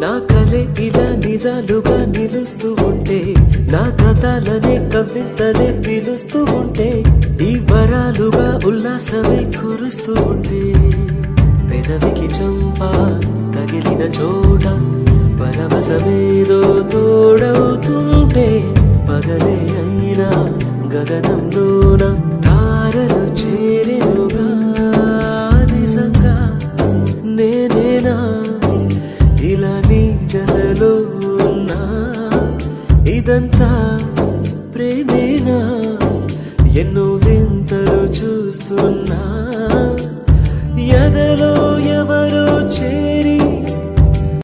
నా కలే ఇలా నిజాలుగా నిలుస్తూ ఉంటే నా కథలనే కవితలే పిలుస్తూ ఉంటే ఈ వరాలుగా ఉల్లాసమే కురుస్తూ ఉంటే పెదవికి చంపా తగిలిన చోట పరవశమేదో తోడవుతుంటే పగలే అయినా గగనంలోన తారలు చేరెనుగా నిజంగా నేనేనా ఇలా నీ జలలో ఉన్నా ఇదంతా ప్రేమేనా ఎన్నో వింతలు చూస్తున్నా ఎదలో ఎవరో